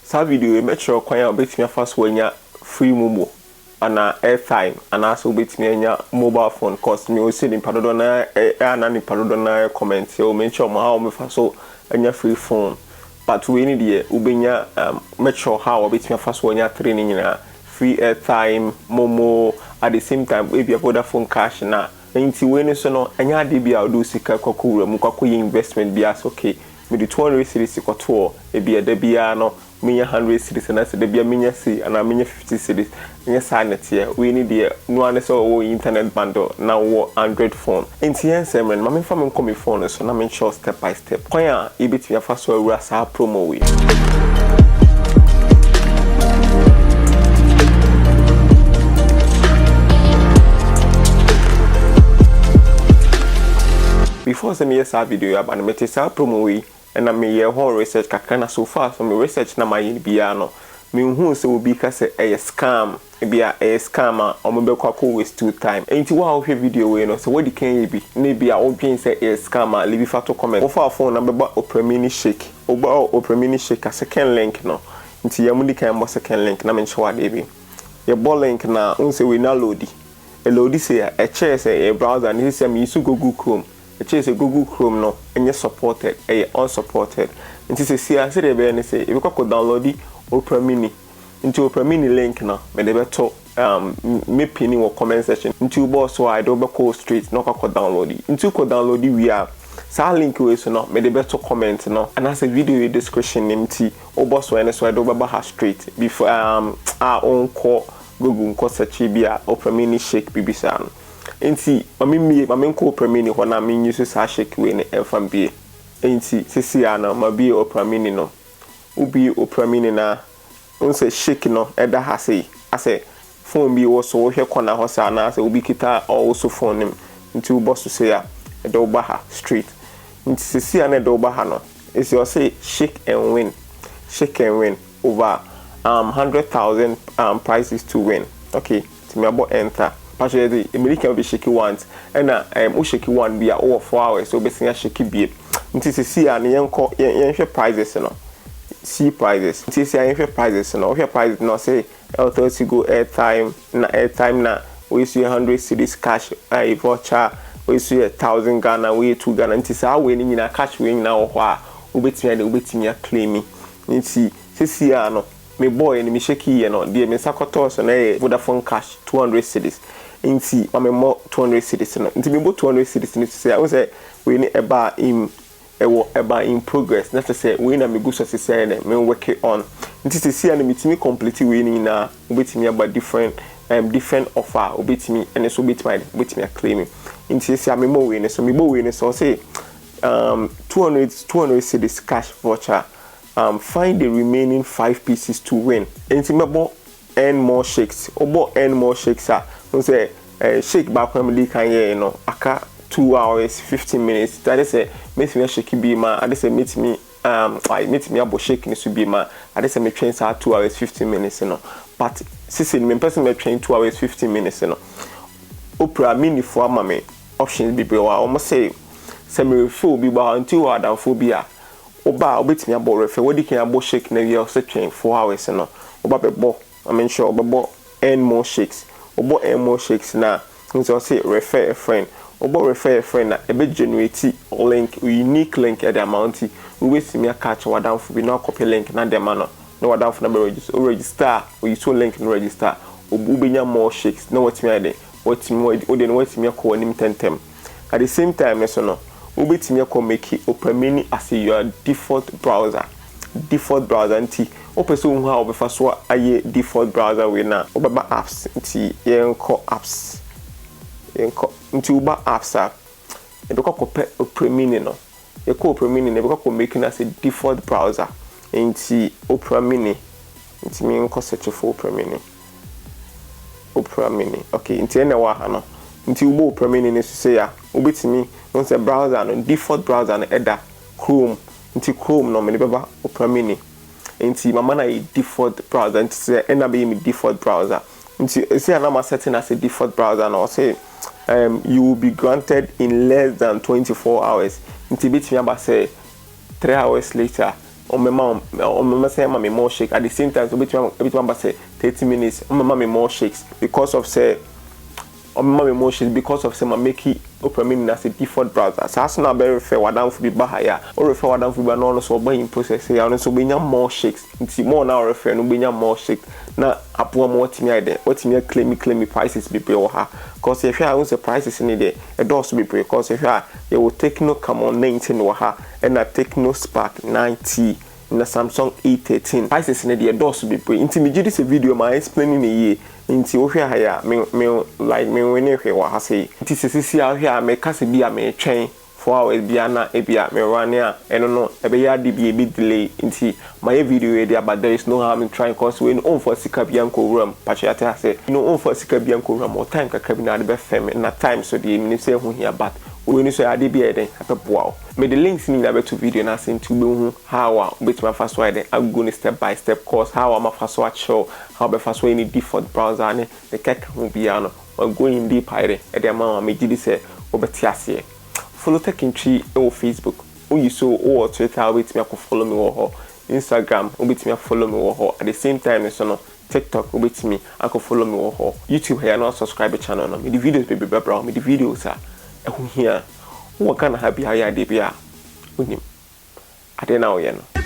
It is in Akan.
Sa video make sure kwan ya obetimi afa so anya free MoMo ana airtime ana so obetimi anya mobile phone cost me o say ni padodo na ana ni padodo na comment o make sure mo how me fa so anya free phone but we need the ubenya make sure how obetimi afa so anya training nyina free airtime MoMo at the same time we be Vodafone cash na nti we ni so no anya de bia do sika kokowura mu kwakoye investment bia so okay me the 200 series koto e bia da bia no minya 100 series na se da bia minya si ana minya 50 series nya sa net ye we need the no an so wo internet bundle na wo Android phone nti yen semren ma me fa me come phone so na me show step by step kwan a e bit me fa so awura sa promo we. Before some years a video about me tesa promo we and I me whole research kakana so far so me research na my bia no me hu se obi ka se a scam e bia a scammer o me be kwako waste 2 time enti wa wo video we no so what can be na bia o dwen say a scammer leave fato comment wo fa phone na be ba opera shake oba opera mini shake a second link no enti ya mudi kan mo second link na me nchewa de bi ye ball link na unse we na loadi e loadi say a share say a browser ni say me use Google Chrome. It is a Google Chrome no and supported unsupported nti se sia se de be ne se e be ko download di Opera Mini into Opera Mini link na me de be to me pin in comment section into boss so I do be call straight no ko download di into ko download di we are sa link we so no me de be to comment no and as a video description nti o boss so ene so I do be ba straight before on call Google ko search bia Opera Mini shake bibisa no enti mami ko Opera Mini ho na me use sa shake we ne FMB enti sisi ana ma bi Opera Mini no ubi Opera Mini na unse shake no eda ha sei ase phone bi wo so wo hwe kona ho sa na ase ubi kita also phone nim enti wo boss say ya eda oba ha straight enti sisi ana eda oba ha no is you say shake and win over 100,000 prizes to win. Okay, to me about enter partially the American be shaky once and o shaky one be over 4 hours so be shaky be nti se see an yenhwe prizes no see prizes nti se yenhwe prizes no hwe prizes no say L30 go airtime na we use 100 cedis cash a voucher we use 1,000 Ghana we 2 Ghana nti se we ni nyina cash we nyina wo ho a obetimi claim nti se see no me boy ni me shaky ye no de me sakoto so na Vodafone cash 200 cedis inti mame mo 200 cedis no inti me bo 200 cedis ni say I say we ni eba in progress na say we na me go so say na me work on inti say see na me complete we ni na obetimi about different offer obetimi and so obetimi claim inti say me mo we ni so say 200 cedis cash voucher find the remaining 5 pieces to win inti me bo earn more shakes we say shake back when we can hear no aka 2 hours 15 minutes that is say make me shake be ma I say meet me abo shake ni so be ma I say me train sa 2 hours 15 minutes no but sisi me person me train 2 hours 15 minutes no Opera Mini for ama me options be wa almost say me refill be ba until adam phobia oba obetimi abo refill we can abo shake na we also train 4 hours no oba be bo I mean sure oba bo earn more shakes obo more shakes na nso say refer a friend na ebe generate link unique link at the amount we wait me catch wadam for be no copy link na dem no wadam for na register we so link no register obenya more shakes no what me ade what me call nim tentem at the same time so no obetimi call make Opera Mini as your default browser nti opeso hu ha obefa so aye default browser we na obaba apps nti yenko apps nti uba apps a ebeko kope Opera Mini no yeko Opera Mini ne ebeko make na as a default browser nti Opera Mini nti me nko search for Opera Mini okay nti ene wa ha no nti ubo Opera Mini ne so ya obetimi no say browser no default browser no eda Chrome nti Chrome no me beba Opera Mini nti mama na default browser nti say ena be me default browser nti say na ma setting as a default browser no say you will be granted in less than 24 hours nti bit me about say 3 hours later mama say me more shake at the same time so bit say 30 minutes mama me more shakes because of say mama more shakes because of say my make it open me as a default browser so as na very fair wadan for be bahaya or refer wadan for be no so by in process ya no so benya more shakes nti more na refer no benya more shakes na apo mo timi ide otimi claim prices be pre ha cause if you are the prices in there a does be pre cause if you will Techno come on 19 wa ha and a Techno Spark 90 na Samsung A13 prices in there does be pre nti me this video my explaining ye nti wo hwe ha ya me like me wene hwe wa ha sei nti sesisi a hwe a me kase bi a me twen 4 hours bia na ebia me run ya eno no ebe ya di bi e bit delay nti my video e there but there is no harm in trying cause we no for sika bia nko ram pachiate ase no for sika bia nko ram o time kakra bi na de be fem na time so de mi say hu here but we no so ade bia e den apeboa me the links ni na be to video na send to be hu how a bit my first wide I go step by step course how am first watch show how be first way any default browser ne the kek hu bia no we go in deep hide e dey ma me gidi say obeti ase follow techintwi on Facebook you so or Twitter with me follow me or Instagram with me follow me or at the same time so no TikTok with me follow me or YouTube here no subscribe channel no me the videos baby bra me the videos are here what kind of happy how ya dey bia unim ade na o ye no